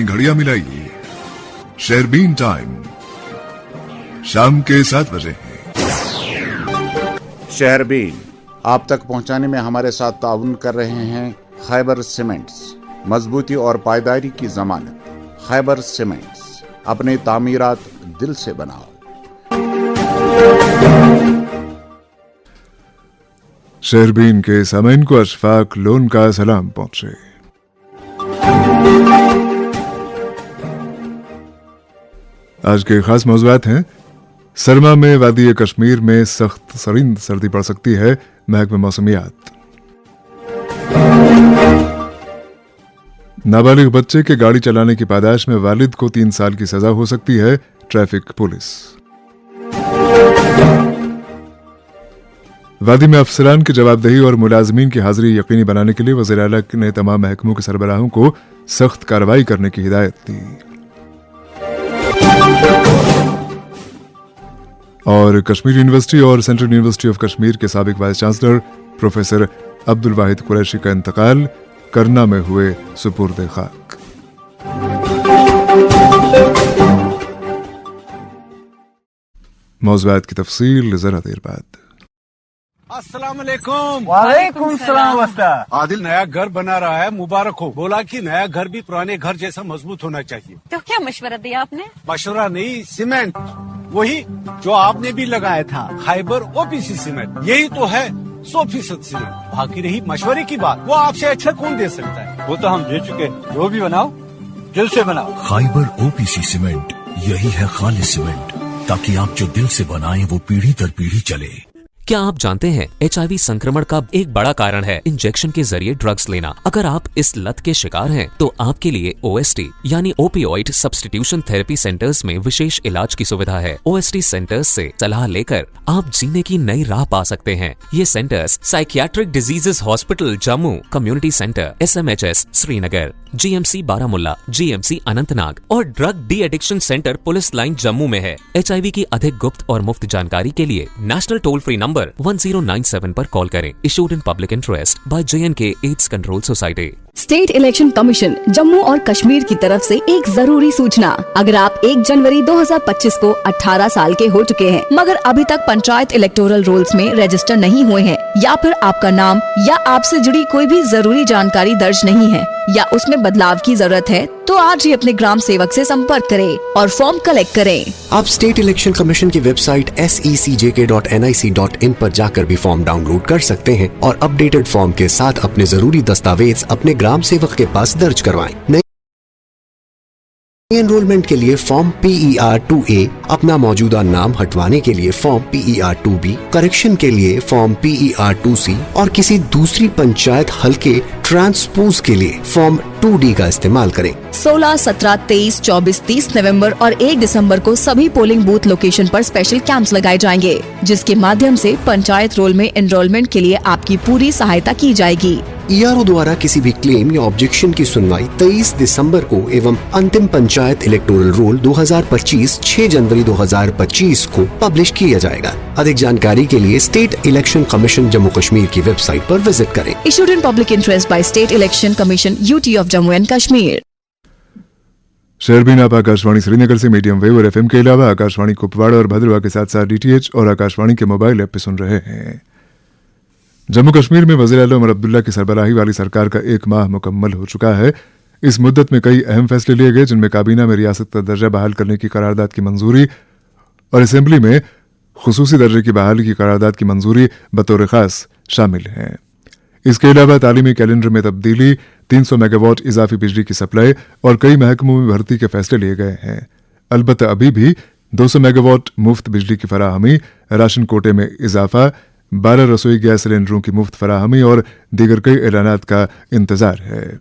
अपनी घड़ियां मिलाइए। शेरबीन टाइम शाम के 7 बजे है। शेरबीन आप तक पहुंचाने में हमारे साथ ताउन कर रहे हैं खैबर सीमेंट्स, मजबूती और पायदारी की जमानत। खैबर सीमेंट्स, अपने तामीरात दिल से बनाओ। शेरबीन के सामीन को अशफाक लोन का सलाम पहुंचे। आज के खास मौज़ूआत हैं। सरमा में वादी कश्मीर में सख्त सरिंद सर्दी पड़ सकती है, महकमे मौसमियात। नाबालिग बच्चे के गाड़ी चलाने की पादाश में वालिद को 3 साल की सजा हो सकती है, ट्रैफिक पुलिस। वादी में अफसरान की जवाबदेही और मुलाजमीन की हाजिरी यकीनी बनाने के लिए वज़ीर आला ने तमाम महकमों के सरबराहों को सख्त कार्रवाई करने की हिदायत दी। और कश्मीर यूनिवर्सिटी और सेंट्रल यूनिवर्सिटी ऑफ कश्मीर के साबिक vice chancellor professor Abdul Wahid Qureshi का इंतकाल, करना में हुए सुपुर्द खाक। मौज़ूआत की तफसील जरा देर बाद। अस्सलाम वालेकुम। वालेकुम सलाम। आदिल नया घर बना रहा है, मुबारक हो। बोला कि नया घर भी पुराने घर जैसा मजबूत होना चाहिए। तो क्या मशवरा दिया आपने? मशवरा नहीं, सीमेंट वही जो आपने भी लगाया था, खैबर ओपीसी सीमेंट। यही तो है 100% सीमेंट। बाकी रही मशवरे की बात, वो आपसे अच्छा कौन दे सकता है? वो तो हम दे चुके। जो भी बनाओ दिल से बनाओ। खैबर ओपीसी सीमेंट, यही है खालिस सीमेंट, ताकि आप जो दिल से बनाएं वो पीढ़ी दर पीढ़ी चले। क्या आप जानते हैं HIV संक्रमण का एक बड़ा कारण है इंजेक्शन के जरिए ड्रग्स लेना। अगर आप इस लत के शिकार हैं तो आपके लिए OST यानी ओपियोइड सब्स्टिट्यूशन थेरेपी सेंटर्स में विशेष इलाज की सुविधा है। OST सेंटर्स से सलाह लेकर आप जीने की नई राह पा सकते हैं। ये centers psychiatric diseases hospital Jammu, community center SMHS Srinagar, GMC Baramulla, GMC Anantnag और drug de addiction center police line Jammu में है। HIV की अधिक गुप्त और मुफ्त जानकारी के लिए नेशनल टोल फ्री नंबर 1097 पर कॉल करें। Issued in public interest bye JNK AIDS control society. State election commission Jammu और कश्मीर की तरफ से एक जरूरी सूचना। अगर आप 1 जनवरी 2025 को 18 साल के हो चुके हैं मगर अभी तक पंचायत इलेक्टोरल रोल्स में रजिस्टर नहीं हुए हैं, या फिर आपका नाम या आपसे जुड़ी कोई भी जरूरी जानकारी दर्ज नहीं है या उसमें बदलाव की जरूरत है, तो आज ही अपने ग्राम सेवक से संपर्क करें और फॉर्म कलेक्ट करें। आप स्टेट इलेक्शन कमीशन की वेबसाइट secjk.nic.in पर जाकर भी फॉर्म डाउनलोड कर सकते हैं और अपडेटेड फॉर्म के साथ अपने जरूरी दस्तावेज अपने ग्राम सेवक के पास दर्ज करवाएं। नई एनरोलमेंट के लिए फॉर्म PER 2A, अपना मौजूदा नाम हटवाने के लिए फॉर्म PER 2B, करेक्शन के लिए फॉर्म PER 2C और किसी दूसरी पंचायत हलके ट्रांसपोज के लिए फॉर्म 2D का इस्तेमाल करें। 16, 17, 23, 24, 30 नवंबर और 1 दिसंबर को सभी पोलिंग बूथ लोकेशन पर स्पेशल कैंप्स लगाए जाएंगे, जिसके माध्यम से पंचायत रोल में एनरोलमेंट के लिए आपकी पूरी सहायता की जाएगी। ERO द्वारा किसी भी क्लेम या ऑब्जेक्शन की सुनवाई 23 दिसंबर को एवं अंतिम पंचायत इलेक्टोरल रोल 2025 6 जनवरी 2025 को पब्लिश किया जाएगा। अधिक जानकारी के लिए state election commission Jammu Kashmir की वेबसाइट पर विजिट करें। Issued in public interest by state election commission UT of Jammu and Kashmir. शेरबीन आप आकाशवाणी श्रीनगर से मीडियम वेव और FM के अलावा आकाशवाणी कुपवाड़ा और भद्रवा के साथ साथ DTH और आकाशवाणी के मोबाइल ऐप पे सुन रहे हैं। जम्मू कश्मीर में वज़ीर आला उमर अब्दुल्ला की सरबराही वाली सरकार का 1 माह मुकम्मल हो चुका है। इस मुद्दत में कई अहम फैसले लिए गए, जिनमें काबीना में रियासत का दर्जा बहाल करने की करारदाद की मंजूरी और असेंबली में खुसूसी दर्जे की बहाली की करारदाद की मंजूरी बतौर खास शामिल हैं। इसके अलावा तालीमी कैलेंडर में तब्दीली, 300 मेगावाट इजाफी बिजली की सप्लाई और कई महकमों में भर्ती के फैसले लिए गए हैं। अलबत्ता अभी भी 200 मेगावाट मुफ्त बिजली की फराहमी, राशन कोटे में इजाफा, 12 रसोई गैस सिलेंडरों की मुफ्त फराहमी और दीगर कई ऐलानात का इंतजार है।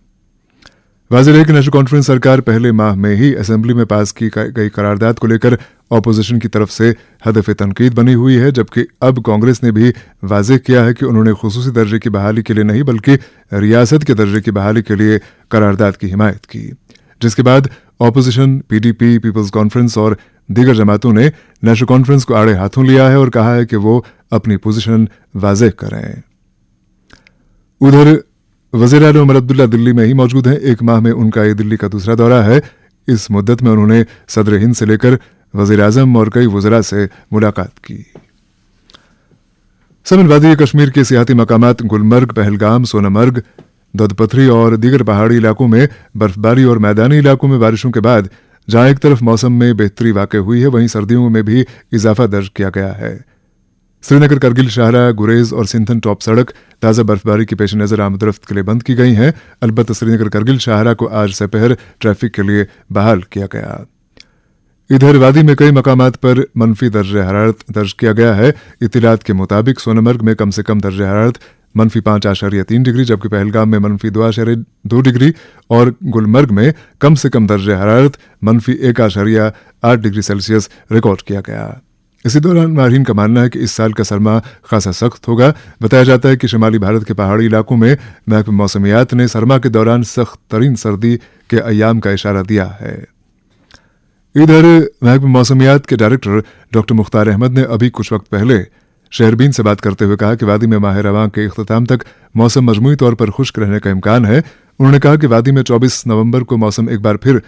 वाज़ेह है कि नेशनल कॉन्फ्रेंस सरकार पहले माह में ही असेंबली में पास की गई करारदाद को लेकर ऑपोजिशन की तरफ से हदफ तनकीद बनी हुई है, जबकि अब कांग्रेस ने भी वाज़ेह किया है कि उन्होंने खुसूसी दर्जे की बहाली के लिए नहीं बल्कि रियासत के दर्जे की बहाली के लिए करारदाद की हिमायत की, जिसके बाद ऑपोजिशन PDP, पीपल्स कॉन्फ्रेंस और दीगर जमातों ने नेशनल कॉन्फ्रेंस को आड़े हाथों लिया है और कहा है कि वो अपनी पोजीशन वाज़ेह करें। उधर वज़ीर आला उमर अब्दुल्ला दिल्ली में ही मौजूद हैं। एक माह में उनका ये दिल्ली का दूसरा दौरा है। इस मुद्दत में उन्होंने सदर हिंद से लेकर वज़ीर आज़म और कई वज़रा से मुलाकात की। समिल वादी कश्मीर के सियाती मकामात गुलमर्ग, पहलगाम, सोनमर्ग, ददपथरी और दीगर पहाड़ी इलाकों में बर्फबारी और मैदानी इलाकों में बारिशों के बाद जहां एक तरफ मौसम में बेहतरी वाक़ हुई है, वहीं सर्दियों में भी इजाफा दर्ज किया गया है। श्रीनगर करगिल शाहरा, गुरेज और सिंथन टॉप सड़क ताज़ा बर्फबारी की पेश नज़र आमदरफ्त के लिए बंद की गई हैं। अलबत्ता श्रीनगर करगिल शाहरा को आज दोपहर ट्रैफिक के लिए बहाल किया गया। इधर वादी में कई मकामात पर मनफी दर्ज हरारत दर्ज किया गया है। इत्तलात के मुताबिक सोनमर्ग में कम से कम दर्ज हरारत -5.3 डिग्री, जबकि पहलगाम में -2.2 डिग्री और गुलमर्ग में कम से कम दर्ज हरारत -1.8 डिग्री सेल्सियस रिकॉर्ड किया गया। इसी दौरान माहिरीन का मानना है कि इस साल का सरमा खासा सख्त होगा। बताया जाता है कि शुमाली भारत के पहाड़ी इलाकों में महकमा मौसमियात ने सरमा के दौरान सख्त तरीन सर्दी के अयाम का इशारा दिया है। इधर महकमा मौसमियात के डायरेक्टर डॉक्टर मुख्तार अहमद ने अभी कुछ वक्त पहले शहरबीन से बात करते हुए कहा कि वादी में माह रवां के इख्तिताम तक मौसम मजमूई तौर पर खुश्क रहने का इम्कान है। उन्होंने कहा कि वादी में 24 नवंबर को मौसम एक बार फिर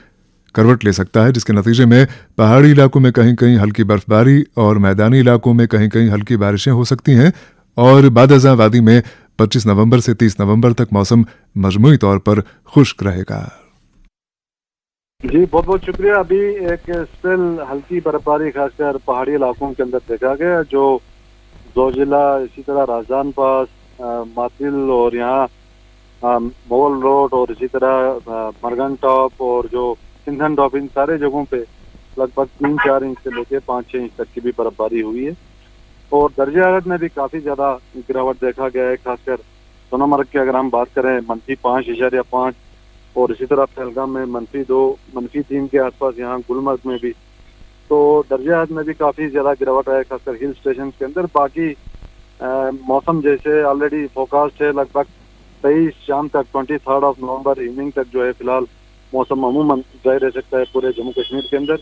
करवट ले सकता है, जिसके नतीजे में पहाड़ी इलाकों में कहीं कहीं हल्की बर्फबारी और मैदानी इलाकों में कहीं कहीं हल्की बारिशें हो सकती हैं और बादअज़ां वादी में 25 नवंबर से 30 नवंबर तक मौसम मजमूई तौर पर खुश्क रहेगा। जी बहुत बहुत शुक्रिया। अभी एक स्पेल हल्की बर्फबारी खासकर पहाड़ी इलाकों के अंदर देखा गया, जो जोजिला, इसी तरह राजदान पास, मातिल और यहाँ मोगल रोड और इसी तरह मरगन टॉप और जो सिंधन टॉप, इन सारे जगहों पे लगभग 3-4 इंच से लेकर 5-6 इंच तक की भी बर्फबारी हुई है। और दर्जे हरारत में भी काफ़ी ज़्यादा गिरावट देखा गया है। खासकर सोनमर्ग की अगर हम बात करें -5.5 और इसी तरह पहलगाम में -2, -3 के आसपास, यहाँ गुलमर्ग में भी तो दर्जे हरारत में भी काफ़ी ज़्यादा गिरावट है, खासकर हिल स्टेशन के अंदर। बाकी मौसम जैसे ऑलरेडी फोरकास्ट है, लगभग 23 शाम तक 23 नवंबर इवनिंग तक जो है फिलहाल मौसम अमूमन जारी रह सकता है पूरे जम्मू कश्मीर के अंदर।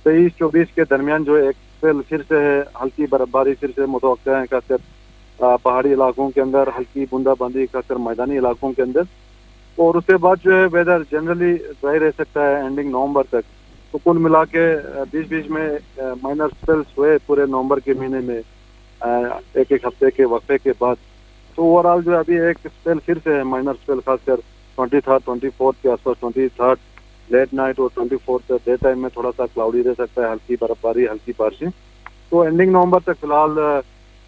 23-24 के दरमियान जो एक स्पेल फिर से है, हल्की बर्फबारी फिर से मुतवक्का है, खासकर पहाड़ी इलाकों के अंदर हल्की बूंदाबांदी, खासकर मैदानी इलाकों के अंदर। और उसके बाद जो है वेदर जनरली ड्राई रह सकता है एंडिंग नवंबर तक। तो कुल मिला के बीच में माइनर स्पेल्स हुए पूरे नवंबर के महीने में, एक हफ्ते के वक्फे के बाद। तो ओवरऑल जो अभी एक स्पेल फिर से है, माइनर स्पेल, खासकर 23-24 के आसपास, 23 लेट नाइट और 24 डे टाइम में थोड़ा सा क्लाउडी रह सकता है, हल्की बर्फबारी, हल्की बारिशें। तो एंडिंग नवंबर तक फिलहाल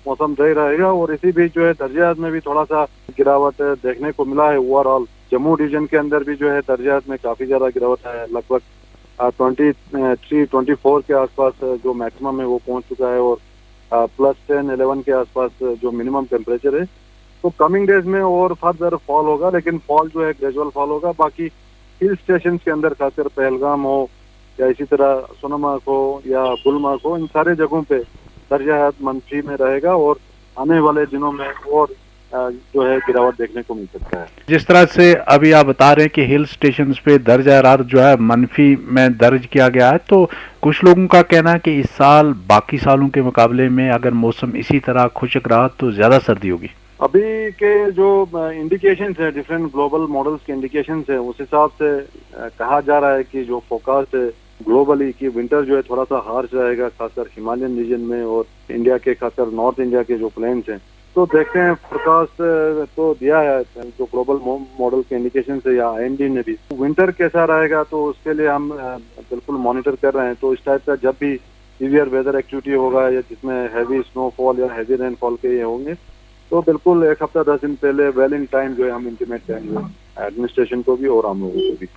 मौसम सही रहेगा। और इसी बीच जो है दर्जात में भी थोड़ा सा गिरावट देखने को मिला है। ओवरऑल जम्मू डिवीजन के अंदर भी जो है दर्जात में काफी ज्यादा गिरावट है, लगभग 23-24 के आसपास जो मैक्सिमम है वो पहुंच चुका है और +10-11 के आसपास जो मिनिमम टेम्परेचर है। तो कमिंग डेज में और फर्दर फॉल होगा, लेकिन फॉल जो है ग्रेजुअल फॉल होगा। बाकी हिल स्टेशन के अंदर खासकर पहलगाम हो या इसी तरह सोनमर्ग हो या गुलमर्ग हो, इन सारे जगहों पे दर्जा मनफी में रहेगा और आने वाले दिनों में और जो है गिरावट देखने को मिल सकता है। जिस तरह से अभी आप बता रहे हैं कि हिल स्टेशंस पे दर्जा हरारत जो है मनफी में दर्ज किया गया है, तो कुछ लोगों का कहना है कि इस साल बाकी सालों के मुकाबले में अगर मौसम इसी तरह खुशक रहा तो ज्यादा सर्दी होगी। अभी के जो इंडिकेशंस है, डिफरेंट ग्लोबल मॉडल्स के इंडिकेशंस है, उस हिसाब से कहा जा रहा है कि जो फोरकास्ट है ग्लोबली की विंटर जो है थोड़ा सा हार्श रहेगा, खासकर हिमालयन रीजन में और इंडिया के खासकर नॉर्थ इंडिया के जो प्लेन्स हैं। तो देखते हैं, फोरकास्ट तो दिया है जो ग्लोबल मॉडल के इंडिकेशन है या IMD ने भी। विंटर कैसा रहेगा तो उसके लिए हम बिल्कुल मॉनिटर कर रहे हैं। तो इस टाइप का जब भी सीवियर वेदर एक्टिविटी होगा या जिसमें हैवी स्नोफॉल या हैवी रेनफॉल के ये होंगे, तो बिल्कुल 1 हफ्ता 10 दिन पहले वेल इन टाइम जो है हम इंटीमेट करेंगे एडमिनिस्ट्रेशन को भी और आम लोगों को भी।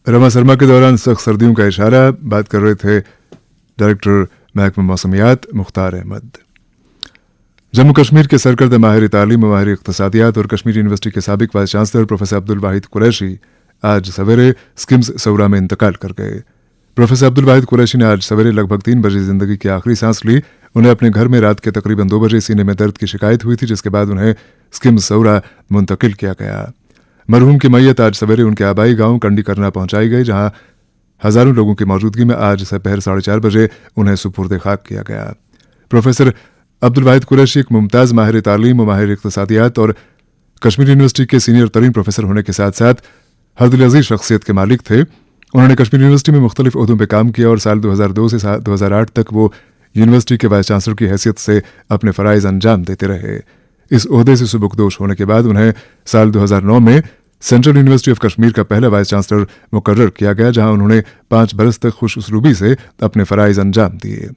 रमा सरमा के दौरान सख्त सर्दियों का इशारा बात कर रहे थे डायरेक्टर महकमा मौसमियात मुख्तार अहमद। जम्मू कश्मीर के सरकर्द माहिर तालीम, माहिर इक्तसादियात और कश्मीर यूनिवर्सिटी के साबिक vice chancellor professor Abdul Wahid Qureshi आज सवेरे स्किम्स सौरा में इंतकाल कर गए। प्रोफेसर अब्दुल वाहिद कुरैशी ने आज सवेरे लगभग 3 बजे जिंदगी की आखिरी सांस ली। उन्हें अपने घर में रात के तकरीबन 2 बजे सीने में दर्द की शिकायत हुई थी, जिसके बाद उन्हें स्किम्स सौरा मुंतकिल किया गया। मरहूम की मैयत आज सवेरे उनके आबाई गांव कंडी करना पहुंचाई गई, जहां हजारों लोगों की मौजूदगी में आज दोपहर 4:30 बजे उन्हें सुपुर्द खाक किया गया। प्रोफेसर अब्दुल वाहिद कुरैशी एक मुमताज़ माहिर तालीम व माहिर इक़्तिसादियात और कश्मीर यूनिवर्सिटी के सीनियर तरीन प्रोफेसर होने के साथ साथ हरदिल अजीज शख्सियत के मालिक थे। उन्होंने कश्मीर यूनिवर्सिटी में मुख्तलिफ ओहदों पर काम किया और साल 2002 से 2008 तक वो यूनिवर्सिटी के वाइस चांसलर की हैसियत से अपने फ़राइज़ अंजाम देते रहे। इस ओहदे से सुबुकदोश होने के बाद उन्हें साल 2009 में सेंट्रल यूनिवर्सिटी ऑफ कश्मीर का पहला वाइस चांसलर मुकर्रर किया गया, जहां उन्होंने 5 बरस तक खुश उसलूबी से अपने फ़राइज़ अंजाम दिए।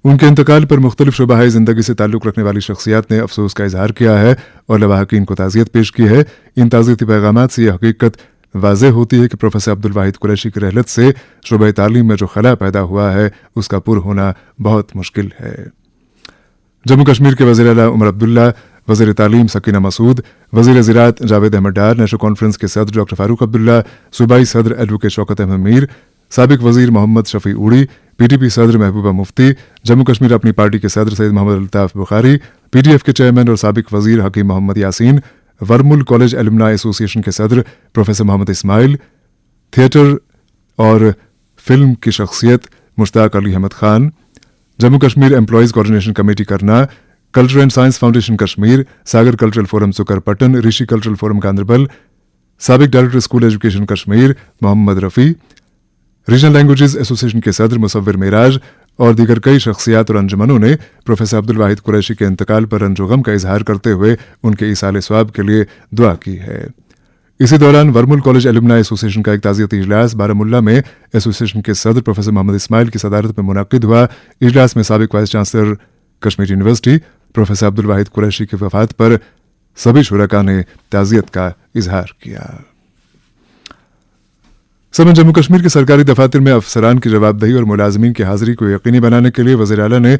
उनके इंतकाल पर मुख्तलिफ शुबाह ज़िंदगी से ताल्लुक़ रखने वाली शख्सियात ने अफसोस का इजहार किया है और लवाहकीन को ताज़ियत पेश की है। इन ताज़ियती पैगामात से यह हकीकत वाज़ेह होती है कि प्रोफेसर अब्दुल वाहिद कुरैशी की रहलत से शुबह तालीम में जो खला पैदा हुआ है उसका पुर होना बहुत मुश्किल है। जम्मू कश्मीर के वज़ीर आला उमर अब्दुल्ला, वज़ीर तालीम सकीना मसूद, वज़ीर ज़राअत जावेद अहमद डार, नेशनल कॉन्फ्रेंस के सदर डॉक्टर फारूक अब्दुल्ला, सूबाई सदर एडवोकेट शौकत अहमद मीर, साबिक वज़ीर मोहम्मद शफी उड़ी, पीटीपी सदर महबूबा मुफ्ती, जम्मू कश्मीर अपनी पार्टी के सदर सैयद मोहम्मद अल्ताफ़ बुखारी, पीटीएफ के चेयरमैन और साबिक वज़ीर Hakim Mohammad Yasin, Varmul college alumni association के सदर प्रोफेसर मोहम्मद इस्माइल, थिएटर और फिल्म की शख्सियत Mushtaq Ali Ahmad Khan, Jammu Kashmir employees coordination committee करना, culture and science foundation Kashmir, Sagar cultural forum सुकरपटन, ऋषि कल्चरल फोरम गांधरबल, साबिक director school education Kashmir Mohammad Rafi, regional languages association के सदर मुसव्विर मेराज और दीगर कई शख्सियात और अंजुमनों ने प्रोफेसर अब्दुल वाहिद कुरैशी के इंतकाल पर रंज गम का इजहार करते हुए उनके ईसाले स्वाब के लिए दुआ की है। इसी दौरान वर्मुल कॉलेज एलुमनाई एसोसिएशन का एक ताज़ियती इजलास बारामुल्ला में एसोसिएशन के सदर प्रोफेसर मोहम्मद इस्माइल की सदारत में मुनाकिद हुआ। इजलास में साबिक vice chancellor Kashmir university professor Abdul Wahid Qureshi की वफात पर सभी शुरका ने ताज़ियत का इजहार किया। जम्मू कश्मीर के सरकारी दफातर में अफसरान की जवाबदेही और मुलाजमीन की हाजिरी को यकीनी बनाने के लिए वज़ीर आला ने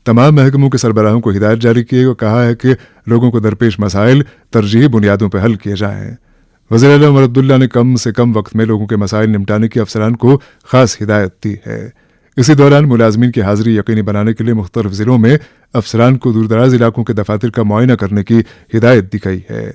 तमाम महकमों के सरबराहों को हिदायत जारी की और कहा है कि लोगों को दरपेश मसाइल तरजीही बुनियादों पर हल किए जाएं। वज़ीर आला उमर अब्दुल्ला ने कम से कम वक्त में लोगों के मसाइल निपटाने की अफसरान को खास हिदायत दी है। इसी दौरान मुलाजमीन की हाजिरी यकीनी बनाने के लिए मुख्तलिफ ज़िलों में अफसरान को दूरदराज इलाकों के दफातर का मुआयना करने की हिदायत दी गई है।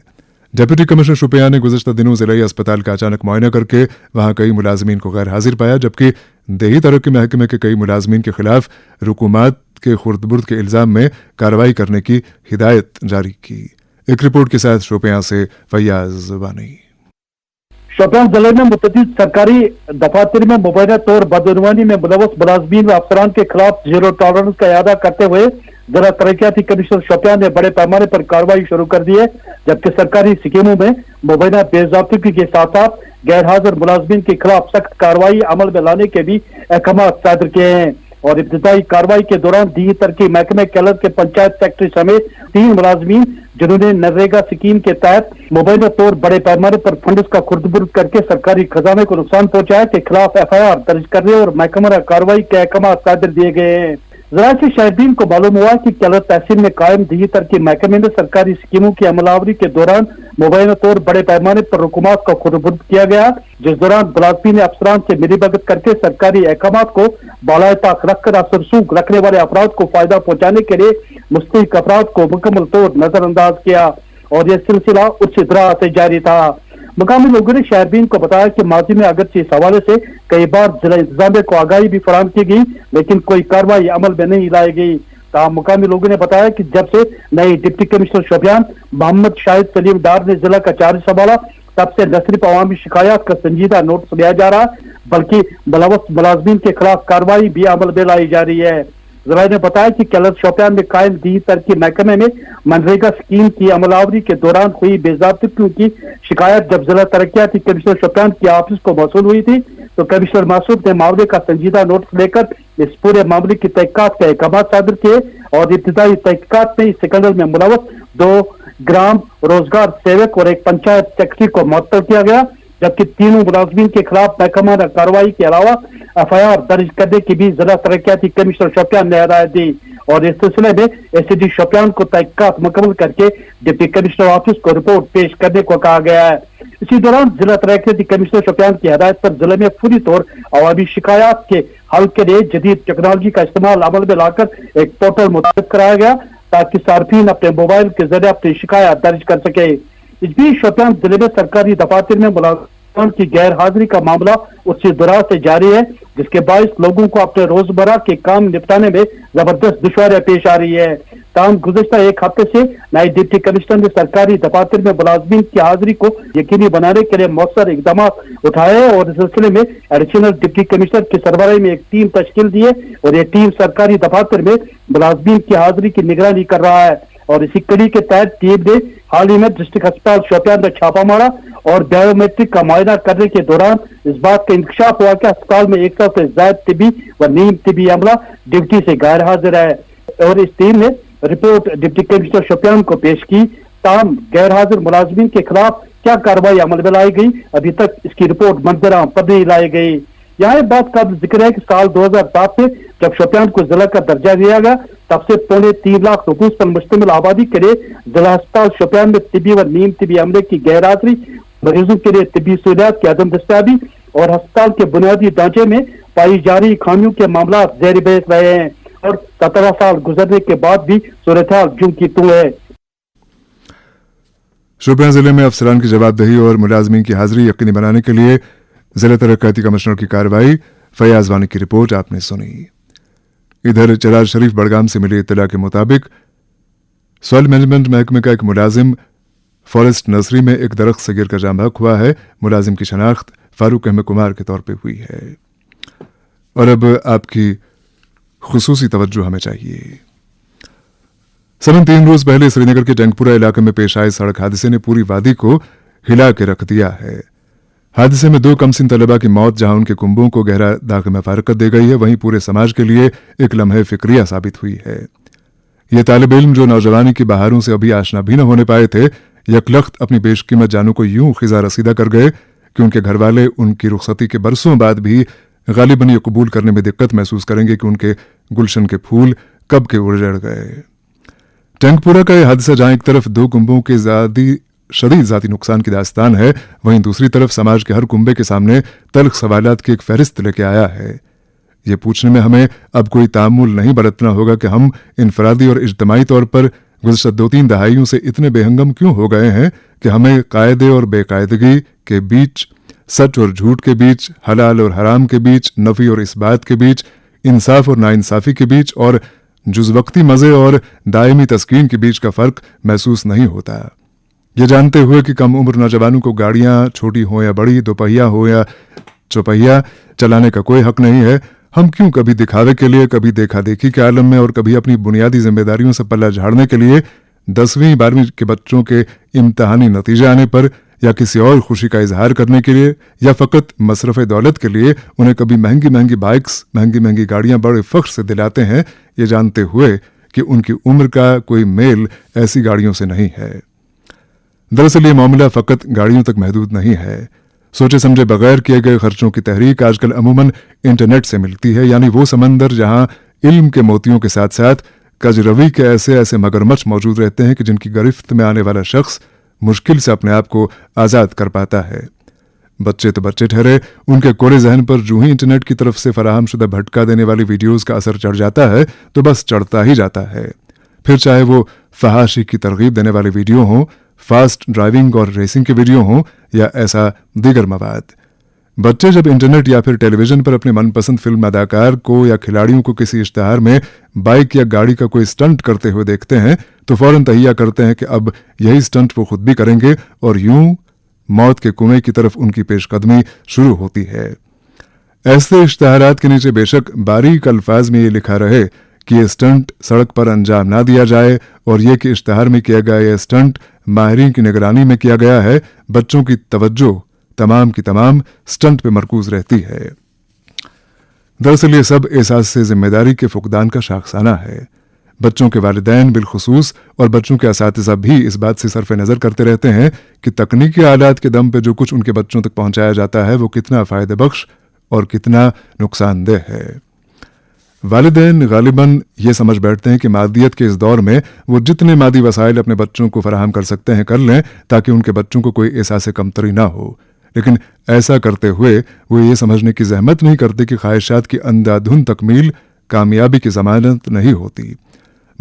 डिप्टी कमिश्नर शुपियां ने गुज़श्ता दिनों ज़िला अस्पताल का अचानक मुआयना करके वहां कई मुलाजमीन को गैर हाजिर पाया, जबकि देही तरक्की महकमे के कई मुलाजमीन के खिलाफ रुकूमात के खुर्द-बुर्द के इल्ज़ाम में कार्रवाई करने की हिदायत जारी की। एक रिपोर्ट के साथ शुपियां से फैयाज वानी। शोपियां जिले में मुतअद्दिद सरकारी दफातर में मुबैना तौर बदउनवानी में मुलव्वस मुलाजमीन व अफसरान के खिलाफ जीरो टॉलरेंस का इरादा करते हुए जिला तरक्याती कमिश्नर शोपियां ने बड़े पैमाने पर कार्रवाई शुरू कर दी है, जबकि सरकारी स्कीमों में मुबैना बेज़ाब्तगी के साथ साथ गैर हाजिर मुलाजमीन के खिलाफ सख्त कार्रवाई अमल में लाने के भी अहकाम सादर किए हैं। और इब्तिदाई कार्रवाई के दौरान दी तरक्की महकमे केलर के पंचायत सेक्रेटरी समेत 3 मुलाजमीन जिन्होंने नरेगा स्कीम के तहत मुबैना तौर बड़े पैमाने पर फंड्स का खुर्द-बुर्द करके सरकारी खजाने को नुकसान पहुंचाया के खिलाफ FIR दर्ज करने और महकमा कार्रवाई के अहकाम सादर दिए गए हैं। जरा से शाहिदीन को मालूम हुआ कि केलर तहसील में कायम दी तरक्की महकमे में सरकारी स्कीमों की अमलावरी के दौरान मुबैना तौर बड़े पैमाने पर रुकूमात का खुर्द-बुर्द किया गया, जिस दौरान मुलाजमीन ने अफसरान से मिलीभगत करके सरकारी अहकाम को बालाए ताक रखकर असरसूख रखने वाले अफराद को फायदा पहुंचाने के लिए मुस्तहिक अफराद को मुकम्मल तौर नजरअंदाज किया और यह सिलसिला उसी तरह से जारी था। मुकामी लोगों ने शहरबीन को बताया कि माजी में अगरचे इस हवाले से कई बार जिला इंतजामिया को आगाही भी फराहम की गई, लेकिन कोई कार्रवाई अमल में नहीं लाई गई। मुकामी लोगों ने बताया कि जब से नए डिप्टी कमिश्नर शोपियान मोहम्मद शाहिद सलीम डार ने जिला का चार्ज संभाला, तब से न सिर्फ अवामी शिकायत का संजीदा नोटिस लिया जा रहा, बल्कि मुलव्वस मुलाजमीन के खिलाफ कार्रवाई भी अमल में लाई जा रही है। जराये ने बताया कि केलर शोपियान में कायम दी तरक्की महकमे में मनरेगा स्कीम की अमलावरी के दौरान हुई बेज़ाब्तगी की शिकायत जब जिला तरक्याती कमिश्नर शोपियान की ऑफिस को मौसूल हुई थी, तो कमिश्नर मासूद ने मामले का संजीदा नोटिस लेकर इस पूरे मामले की तहकीकात के अहकाम सादर किए और इब्तिदाई तहकीकात में इस स्कैंडल में मुलव्वस 2 ग्राम रोजगार सेवक और 1 पंचायत सेक्रेटरी को मुअत्तल किया गया, जबकि तीनों मुलाजमीन के खिलाफ महकमा कार्रवाई के अलावा FIR दर्ज करने की भी जिला तरक्याती कमिश्नर शोपियान ने हिदायत दी और इस सिलसिले में ACD शोपियान को तहकीकात मुकम्मल करके डिप्टी कमिश्नर ऑफिस को रिपोर्ट पेश करने को कहा गया है। इसी दौरान जिला तरक्याती कमिश्नर शोपियान की हिदायत पर जिले में पूरी तौर अवामी शिकायत के हल के लिए जदीद टेक्नोलॉजी का इस्तेमाल अमल में लाकर एक पोर्टल मुताबिक कराया गया, ताकि सार्फिन अपने मोबाइल के जरिए अपनी शिकायत दर्ज कर सके। इस बीच शोपियान जिले में सरकारी दफातर में अफसरान की गैर हाजिरी का मामला उससे दौरान से जारी है, जिसके बायस लोगों को अपने रोजमर्रा के काम निपटाने में जबरदस्त दुश्वारियां पेश आ रही है। ताहम गुज़िश्ता एक हफ्ते से नए डिप्टी कमिश्नर ने सरकारी दफातर में मुलाजमीन की हाजिरी को यकीनी बनाने के लिए मौसर इकदाम उठाए हैं और इस सिलसिले में एडिशनल डिप्टी कमिश्नर की सरबराही में एक टीम तश्कील दी है और ये टीम सरकारी दफातर में मुलाजमीन की हाजिरी की निगरानी कर रहा है। और इसी कड़ी के तहत टीम ने हाल ही में डिस्ट्रिक्ट अस्पताल शोपियान में छापा मारा और बायोमेट्रिक का मुआयना करने के दौरान इस बात का इंकशाफ हुआ कि अस्पताल में 100 से ज्यादा तिबी व नीम तिबी अमला ड्यूटी से गैर हाजिर है और इस टीम ने रिपोर्ट डिप्टी कमिश्नर शोपियान को पेश की। ताम गैर हाजिर मुलाजमीन के खिलाफ क्या कार्रवाई अमल में लाई गई, अभी तक इसकी रिपोर्ट मंजर पर नहीं लाई गई। यहाँ एक बात का जिक्र है कि साल 2007 से जब शोपियान को जिला का दर्जा दिया गया तब से 3.25 लाख नफूस पर मुश्तमिल आबादी के लिए जिला अस्पताल शोपियान में तिबी व नीम तिबी अमले की गैर हाजिरी, मरीजों के लिए तिबी सहूलियात की अदम दस्तियाबी और अस्पताल के बुनियादी ढांचे में पाई जा रही खामियों के मामला ज़ेर बहस रहे हैं और 17 साल गुजरने के बाद भी सूरत हाल जूं की तू है। शोपियां जिले में अफसरान की जवाबदेही और मुलाजमीन की हाजिरी यकीनी बनाने के लिए जिला तरक्याती कमिश्नर की कार्रवाई, फयाज वानी की रिपोर्ट आपने सुनी। इधर चरार शरीफ बड़गाम से मिली इत्तला के मुताबिक सॉइल मैनेजमेंट महकमे का एक मुलाजिम फॉरेस्ट नर्सरी में एक दरख्त से गिरकर जाम बहक हुआ है। मुलाजिम की शनाख्त फारूक अहमद कुमार के तौर पर हुई है। और अब आपकी खुसूसी तवज्जो हमें चाहिए। समन 3 रोज पहले श्रीनगर के टैंकपुरा इलाके में पेश आए सड़क हादसे ने पूरी वादी को हिला के रख दिया है। हादसे में 2 कमसिन तलबा की मौत जहां उनके कुंबों को गहरा दाग में फारकत दे गई है, वहीं पूरे समाज के लिए एक लम्हे फिक्रिया साबित हुई है। ये तालिब इल्म जो नौजवानी की बहारों से अभी आशना भी न होने पाए थे, यकलख्त अपनी बेशकीमत जानों को यूं खिजा रसीदा कर गए कि उनके घर वाले उनकी रुखसती के बरसों बाद भी गालिबन ये कबूल करने में दिक्कत महसूस करेंगे कि उनके गुलशन के फूल कब के उजड़ गए। टैंकपुरा का यह हादसा जहां एक तरफ 2 कुंबों के शदीद जाती नुकसान की दास्तान है, वहीं दूसरी तरफ समाज के हर कुंबे के सामने तल्ख सवालात की एक फहरिस्त लेके आया है। ये पूछने में हमें अब कोई तामुल नहीं बरतना होगा कि हम इनफरादी और इज्तमाई तौर पर गुज़श्ता 2-3 दहाइयों से इतने बेहंगम क्यों हो गए हैं कि हमें कायदे और बेकायदगी के बीच, सच और झूठ के बीच, हलाल और हराम के बीच, नफी और इस्बात के बीच, इंसाफ और नाइंसाफी के बीच और जुज़वक्ती मज़े और दायमी तस्कीन के बीच का फ़र्क महसूस नहीं होता। ये जानते हुए कि कम उम्र नौजवानों को गाड़ियां छोटी हो या बड़ी, दोपहिया हो या चौपहिया चलाने का कोई हक नहीं है, हम क्यों कभी दिखावे के लिए, कभी देखा देखी के आलम में और कभी अपनी बुनियादी जिम्मेदारियों से पल्ला झाड़ने के लिए 10वीं 12वीं के बच्चों के इम्तहानी नतीजे आने पर या किसी और खुशी का इजहार करने के लिए या फ़कत मसरफ़ दौलत के लिए उन्हें कभी महंगी महंगी बाइक्स, महंगी महंगी गाड़ियां बड़े फ़ख्र से दिलाते हैं, ये जानते हुए कि उनकी उम्र का कोई मेल ऐसी गाड़ियों से नहीं है। दरअसल ये मामला फ़कत गाड़ियों तक महदूद नहीं है। सोचे समझे बगैर किए गए खर्चों की तहरीक आजकल अमूमन इंटरनेट से मिलती है, यानी वो समंदर जहां इल्म के मोतियों के साथ साथ कजरवी के ऐसे ऐसे मगरमच्छ मौजूद रहते हैं कि जिनकी गिरफ्त में आने वाला शख्स मुश्किल से अपने आप को आज़ाद कर पाता है। बच्चे तो बच्चे ठहरे, उनके कोरे जहन पर जो ही इंटरनेट की तरफ से फराहम शुदा भटका देने वाली वीडियोज़ का असर चढ़ जाता है तो बस चढ़ता ही जाता है। फिर चाहे वो फहाशी की तरगीब देने वाले वीडियो हों, फास्ट ड्राइविंग और रेसिंग के वीडियो हों या ऐसा दीगर मवाद। बच्चे जब इंटरनेट या फिर टेलीविजन पर अपने मनपसंद फिल्म अदाकार को या खिलाड़ियों को किसी इश्तहार में बाइक या गाड़ी का कोई स्टंट करते हुए देखते हैं तो फौरन तहिया करते हैं कि अब यही स्टंट वो खुद भी करेंगे और यूं मौत के कुएं की तरफ उनकी पेशकदमी शुरू होती है। ऐसे इश्तहारात के नीचे बेशक बारीक अल्फाज में ये लिखा रहे कि ये स्टंट सड़क पर अंजाम ना दिया जाए और ये कि इश्तहार में किया गया ये स्टंट माहिरीन की निगरानी में किया गया है, बच्चों की तवज्जो तमाम की तमाम स्टंट पे मरकूज रहती है। दरअसल ये सब एहसास से जिम्मेदारी के फुकदान का शाखसाना है। बच्चों के वालिदैन बिलखुसूस और बच्चों के असातिज़ा भी इस बात से सरफ नज़र करते रहते हैं कि तकनीकी आलात के दम पे जो कुछ उनके बच्चों तक पहुंचाया जाता है वो कितना फ़ायदे बख्श और कितना नुकसानदेह है। वालिदैन गालिबन ये समझ बैठते हैं कि मादियत के इस दौर में वो जितने मादी वसाइल अपने बच्चों को फराहम कर सकते हैं कर लें ताकि उनके बच्चों को कोई एहसास कमतरी ना हो, लेकिन ऐसा करते हुए वो ये समझने की जहमत नहीं करते कि ख्वाहिशात की अंधाधुन तकमील कामयाबी की जमानत नहीं होती।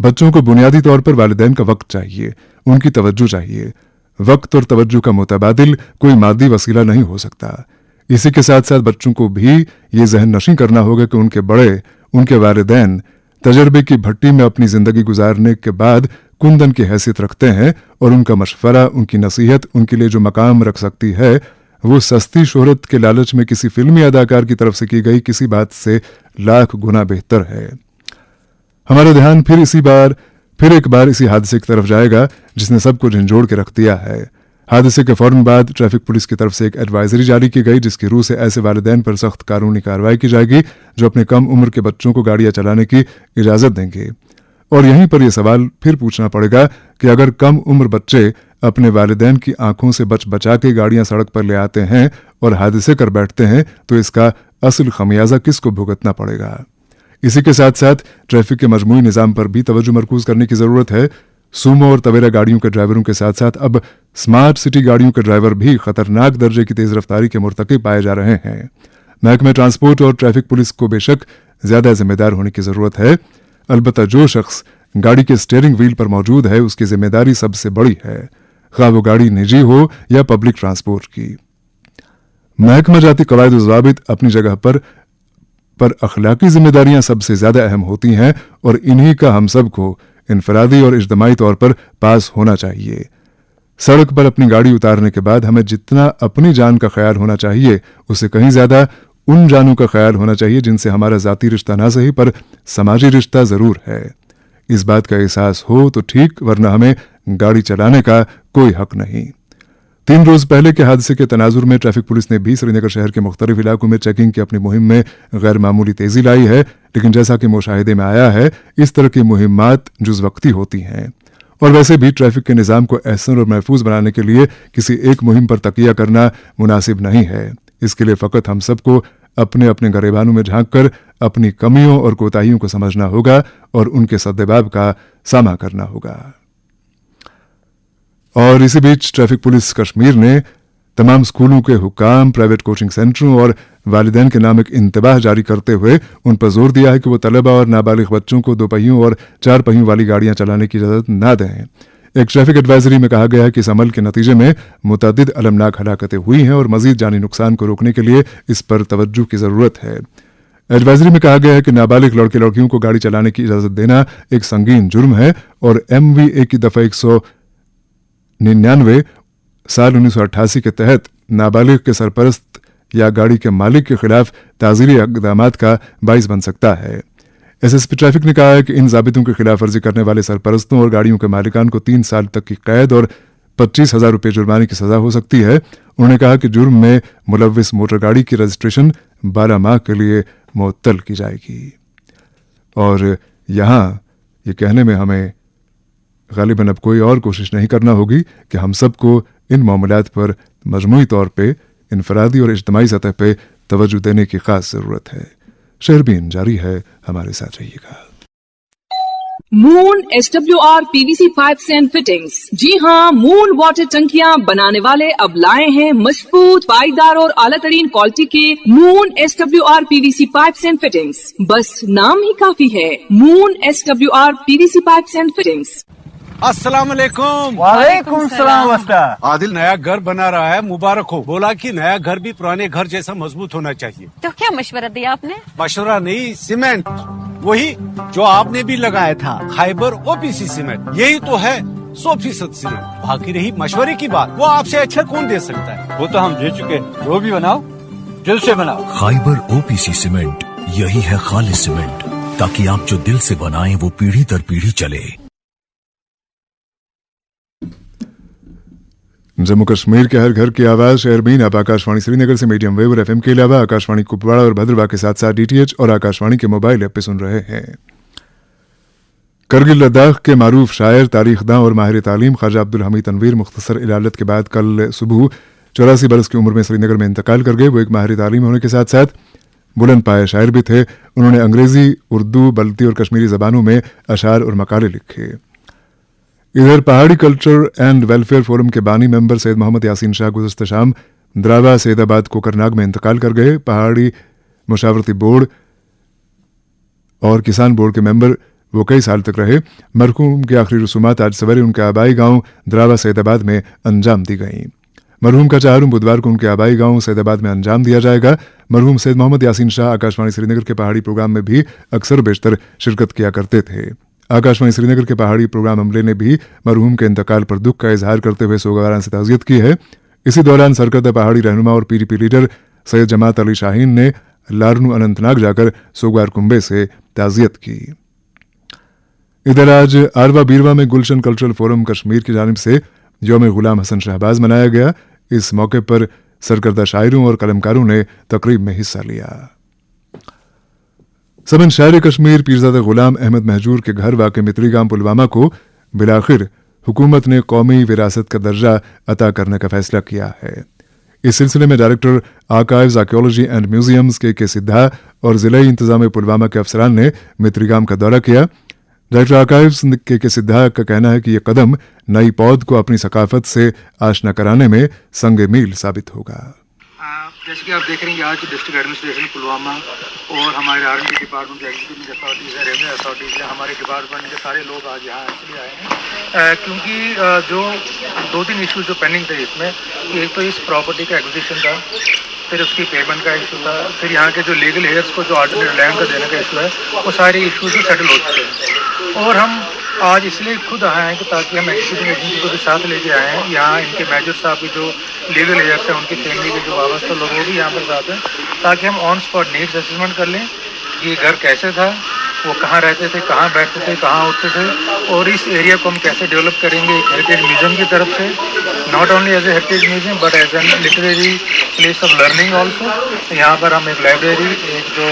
बच्चों को बुनियादी तौर पर वालिदैन का वक्त चाहिए, उनकी तवज्जो चाहिए। वक्त और तवज्जो का मुतबादिल कोई मादी वसीला नहीं हो सकता। इसी के साथ साथ बच्चों को भी ये जहन नशीं करना होगा कि उनके बड़े, उनके वालिदैन तजर्बे की भट्टी में अपनी जिंदगी गुजारने के बाद कुंदन की हैसियत रखते हैं और उनका मशवरा, उनकी नसीहत उनके लिए जो मकाम रख सकती है वो सस्ती शोहरत के लालच में किसी फिल्मी अदाकार की तरफ से की गई किसी बात से लाख गुना बेहतर है। हमारा ध्यान फिर एक बार इसी हादसे की तरफ जाएगा जिसने सबको झंझोड़ के रख दिया है। हादसे के फौरन बाद ट्रैफिक पुलिस की तरफ से एक एडवाइजरी जारी की गई जिसकी रूह से ऐसे वालिदैन पर सख्त कानूनी कार्रवाई की जाएगी जो अपने कम उम्र के बच्चों को गाड़ियां चलाने की इजाजत देंगे। और यहीं पर यह सवाल फिर पूछना पड़ेगा कि अगर कम उम्र बच्चे अपने वालिदैन की आंखों से बचा के गाड़ियां सड़क पर ले आते हैं और हादसे कर बैठते हैं तो इसका असल खमियाजा किसको भुगतना पड़ेगा। इसी के साथ साथ ट्रैफिक के मजमूई निज़ाम पर भी तवज्जो मरकूज करने की जरूरत है। सूमो और तवेरा गाड़ियों के ड्राइवरों के साथ साथ अब स्मार्ट सिटी गाड़ियों के ड्राइवर भी खतरनाक दर्जे की तेज रफ्तारी के मुर्तकिब पाए जा रहे हैं। महकमे ट्रांसपोर्ट और ट्रैफिक पुलिस को बेशक ज्यादा जिम्मेदार होने की जरूरत है, अलबत्ता जो शख्स गाड़ी के स्टीयरिंग व्हील पर मौजूद है उसकी जिम्मेदारी सबसे बड़ी है, खा वो गाड़ी निजी हो या पब्लिक ट्रांसपोर्ट की। महकमा जाती कवायद ज़वाबित अपनी जगह पर अखलाकी जिम्मेदारियां सबसे ज्यादा अहम होती हैं और इन्हीं का हम सबको इनफरादी और इज्तमाई तौर पर पास होना चाहिए। सड़क पर अपनी गाड़ी उतारने के बाद हमें जितना अपनी जान का ख्याल होना चाहिए उससे कहीं ज्यादा उन जानों का ख्याल होना चाहिए जिनसे हमारा जाती रिश्ता ना सही पर समाजी रिश्ता जरूर है। इस बात का एहसास हो तो ठीक, वरना हमें गाड़ी चलाने का कोई हक नहीं। 3 रोज पहले के हादसे के तनाजुर में ट्रैफिक पुलिस ने भी श्रीनगर शहर के मुख्तलिफ इलाकों में चेकिंग की अपनी मुहिम में गैर मामूली तेजी लाई है, लेकिन जैसा कि मुशाहिदे में आया है इस तरह की मुहिम्मात जुज़ वक्ती होती हैं और वैसे भी ट्रैफिक के निज़ाम को अहसन और महफूज बनाने के लिए किसी एक मुहिम पर तकिया करना मुनासिब नहीं है। इसके लिए फ़कत हम सबको अपने अपने गरेबानों में झांक कर अपनी कमियों और कोताहियों को समझना होगा और उनके सद्देबाब का सामना करना होगा। और इसी बीच ट्रैफिक पुलिस कश्मीर ने तमाम स्कूलों के हुकाम, प्राइवेट कोचिंग सेंटरों और वालिदैन के नाम एक इंतबाह जारी करते हुए उन पर जोर दिया है कि वो तलबा और नाबालिग बच्चों को 2 पहियों और 4 पहियों वाली गाड़ियां चलाने की इजाजत न दें। एक ट्रैफिक एडवाइजरी में कहा गया है कि इस अमल के नतीजे में मुतअद्दिद अलमनाक हलाकतें हुई हैं और मजीद जानी नुकसान को रोकने के लिए इस पर तवज्जो की जरूरत है। एडवाइजरी में कहा गया है कि नाबालिग लड़के लड़कियों को गाड़ी चलाने की इजाजत देना एक संगीन जुर्म है और MVA की दफा 199 साल 1988 के तहत नाबालिग के सरपरस्त या गाड़ी के मालिक के खिलाफ ताज़ीरी इक़दामात का बाइस बन सकता है। SSP ट्रैफिक ने कहा है कि इन ज़ाबितों की खिलाफ वर्जी करने वाले सरपरस्तों और गाड़ियों के मालिकान को 3 साल तक की कैद और 25,000 रुपये जुर्माने की सजा हो सकती है। उन्होंने कहा कि जुर्म में मुलव्विस मोटर गाड़ी की रजिस्ट्रेशन 12 माह के लिए मुअत्तल की जाएगी। और यहाँ ये कहने में हमें गालिबन अब कोई और कोशिश नहीं करना होगी कि हम सबको इन मामलात पर मजमूई तौर पे इनफरादी और इज्तमाई सतह पे तवज्जो देने की खास जरूरत है। शहरबीन जारी है, हमारे साथ रहिएगा। Moon SWR PVC pipes and fittings. जी हाँ, मून वाटर टंकियाँ बनाने वाले अब लाए हैं मजबूत, पाईदार और आला तरीन क्वालिटी के moon SWR PVC pipes and fittings. बस नाम ही काफी है, moon SWR PVC pipes and fittings. अस्सलाम वालेकुम। वालेकुम सलाम। आदिल नया घर बना रहा है, मुबारक हो। बोला कि नया घर भी पुराने घर जैसा मजबूत होना चाहिए। तो क्या मशवरा दिया आपने? मशवरा नहीं, सीमेंट वही जो आपने भी लगाया था, फाइबर OPC सीमेंट। यही तो है 100% सीमेंट। बाकी रही मशवरे की बात, वो आपसे अच्छा कौन दे सकता है? वो तो हम दे चुके, जो भी बनाओ दिल से बनाओ। खाइबर OPC सीमेंट, यही है खालिस सीमेंट, ताकि आप जो दिल से बनाएं वो पीढ़ी दर पीढ़ी चले। जम्मू कश्मीर के हर घर की आवाज शहरबीन अब आकाशवाणी श्रीनगर से मीडियम वेव और FM के अलावा आकाशवाणी कुपवाड़ा और भद्रवाह के साथ साथ DTH और आकाशवाणी के मोबाइल ऐप पे सुन रहे हैं। करगिल लद्दाख के मारूफ शायर, तारीखदां और माहिर तालीम ख्वाजा अब्दुल हमीद तनवीर मुख्तसर इलालत के बाद कल सुबह 84 बरस की उम्र में श्रीनगर में इंतकाल कर गए। वो एक माहिर तालीम होने के साथ साथ बुलंद पाए शायर भी थे। उन्होंने अंग्रेजी, उर्दू, बल्ती और कश्मीरी जबानों में अशार और मकाले लिखे। इधर पहाड़ी कल्चर एंड वेलफेयर फोरम के बानी मेंबर सैयद मोहम्मद यासीन शाह गुज़श्ता शाम द्रावा, सैदाबाद, कोकरनाग में इंतकाल कर गए। पहाड़ी मुशावरती बोर्ड और किसान बोर्ड के मेंबर वो कई साल तक रहे। मरहूम की आखिरी रसूमात आज सवेरे उनके आबाई गांव द्रावा सैदाबाद में अंजाम दी गईं। मरहूम का चाहरुम बुधवार को उनके आबाई गांव सैदाबाद में अंजाम दिया जाएगा। मरहूम सैयद मोहम्मद यासीन शाह आकाशवाणी श्रीनगर के पहाड़ी प्रोग्राम में भी अक्सर बेशतर शिरकत किया करते थे। आकाशवाणी श्रीनगर के पहाड़ी प्रोग्राम अमले ने भी मरहूम के इंतकाल पर दुख का इजहार करते हुए सोगवारान से ताज़ियत की है। इसी दौरान सरकर्दा पहाड़ी रहनुमा और पीडीपी लीडर सैयद जमात अली शाहीन ने लारनू अनंतनाग जाकर सोगवार कुंबे से ताज़ियत की। इधर आज आरवा बीरवा में गुलशन कल्चरल फोरम कश्मीर की जानिब से यौम गुलाम हसन शहबाज मनाया गया। इस मौके पर सरकर्दा शायरों और कलमकारों ने तकरीब में हिस्सा लिया। सबन शायर कश्मीर पीरजादा गुलाम अहमद महजूर के घर वाक़ मित्रीगाम पुलवामा को बिलाखिर हुकूमत ने कौमी विरासत का दर्जा अता करने का फैसला किया है। इस सिलसिले में director archives archaeology and museums के सिद्धा और जिला इंतजाम पुलवामा के अफसरान ने मित्रीगाम का दौरा किया। डायरेक्टर आर्काइव्स के सिद्धा का कहना है कि यह कदम नई पौध को अपनी सकाफत से आशना कराने में संग मील साबित होगा। जैसे कि आप देख रहे हैं आज डिस्ट्रिक्ट एडमिनिस्ट्रेशन पुलवामा और हमारे R&D डिपार्टमेंट के एग्जीक्यूटिव अथॉरिटीज़ है, रेवेन्यू अथॉरिटीज़ है, हमारे डिपार्टमेंट के सारे लोग आज यहाँ इसलिए आए हैं क्योंकि जो 2-3 इशू जो पेंडिंग थे इसमें, एक तो इस प्रॉपर्टी का एक्विजिशन था, फिर उसकी पेमेंट का इशू था, फिर यहाँ के जो लीगल हेयर्स को जो अल्टरनेट लैंड का देने का इशू है, वो सारे इशूज सेटल हो चुके हैं। और हम आज इसलिए खुद आए हैं कि ताकि हम एग्जीक्यूटिव एजेंसी को भी साथ लेके आए हैं। यहाँ इनके मैनेजर साहब की जो लीगल हेयर्स हैं, उनकी फैमिली के जो वाबस्ता लोग वो भी यहाँ पर साथ हैं, ताकि हम ऑन स्पॉट नीड्स असेसमेंट कर लें कि ये घर कैसे था, वो कहाँ रहते थे, कहाँ बैठते थे, कहाँ उठते थे, और इस एरिया को हम कैसे डेवलप करेंगे एक हेरिटेज म्यूजियम की तरफ से, not only as a heritage museum but as an literary place of learning also. यहाँ पर हम एक लाइब्रेरी, एक जो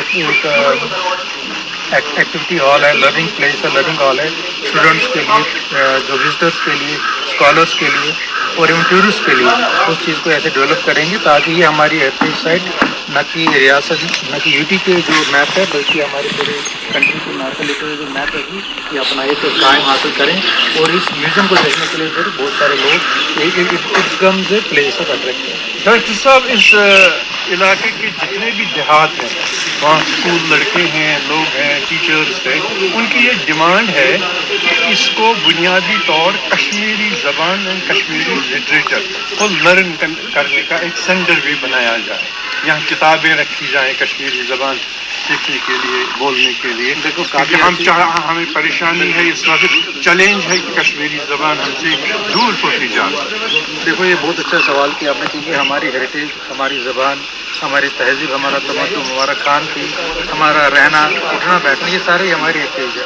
एक्टिविटी हॉल है, लर्निंग प्लेस है, लर्निंग हॉल है स्टूडेंट्स के लिए, जो विजिटर्स के लिए, स्कॉलर्स के लिए और इवन टूरिस्ट के लिए, उस चीज़ को ऐसे डेवलप करेंगे ताकि ये हमारी हेरिटेज साइट न कि रियासत, न कि यूटी के जो मैप है, बल्कि हमारे पूरे कंट्री के मैप का लिटरेरी जो मैप है ये अपना एक कायम हासिल करें। और इस म्यूजियम को देखने के लिए फिर बहुत सारे लोग एक becomes a place of attraction. Doctor साहब, इस इलाके के जितने भी देहात हैं, वहाँ स्कूल लड़के हैं, लोग हैं, टीचर्स हैं, उनकी ये डिमांड है कि इसको बुनियादी तौर कश्मीरी ज़बान और कश्मीरी लिटरेचर को लर्न करने का एक सेंटर भी बनाया जाए। यहाँ किताबें रखी जाएं कश्मीरी ज़बान सीखने के लिए, बोलने के लिए। देखो काफ़ी हमें परेशानी है, इस वक्त चैलेंज है कि कश्मीरी ज़बान हमसे दूर होती जा रही है। देखो ये बहुत अच्छा सवाल किया आपने, क्योंकि हमारी हेरिटेज, हमारी ज़बान, हमारी तहजीब, हमारा तमद्दुन, हमारा खान पीन, हमारा रहना उठना बैठना, ये सारे हमारी हेरिटेज है।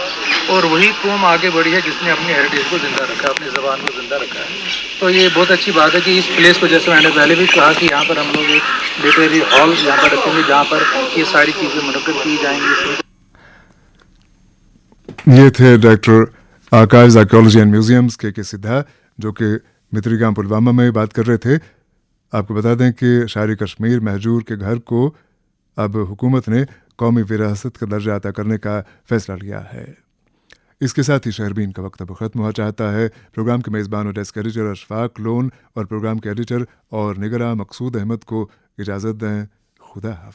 और वही कौम आगे बढ़ी है जिसने अपनी हेरिटेज को ज़िंदा रखा, अपनी ज़बान को ज़िंदा रखा है। तो ये बहुत अच्छी बात है कि इस प्लेस को, जैसे मैंने पहले भी कहा कि यहाँ पर हम लोग एक लिटरेरी हॉल यहाँ पर रखेंगे जहाँ पर ये सारी चीज़ें मुनक्किद की जाएंगी। ये थे director archives archaeology and museums के सिद्धा, जो कि मित्रीगाम पुलवामा में बात कर रहे थे। आपको बता दें कि शायर कश्मीर महजूर के घर को अब हुकूमत ने कौमी विरासत का दर्जा अता करने का फैसला लिया है। इसके साथ ही शहरबीन का वक्त अब ख़त्म हुआ चाहता है। प्रोग्राम के मेज़बान और डेस्क एडिटर अशफाक लोन और प्रोग्राम के एडिटर और निगरां मकसूद अहमद को इजाज़त दें। खुदा हाफ़िज़।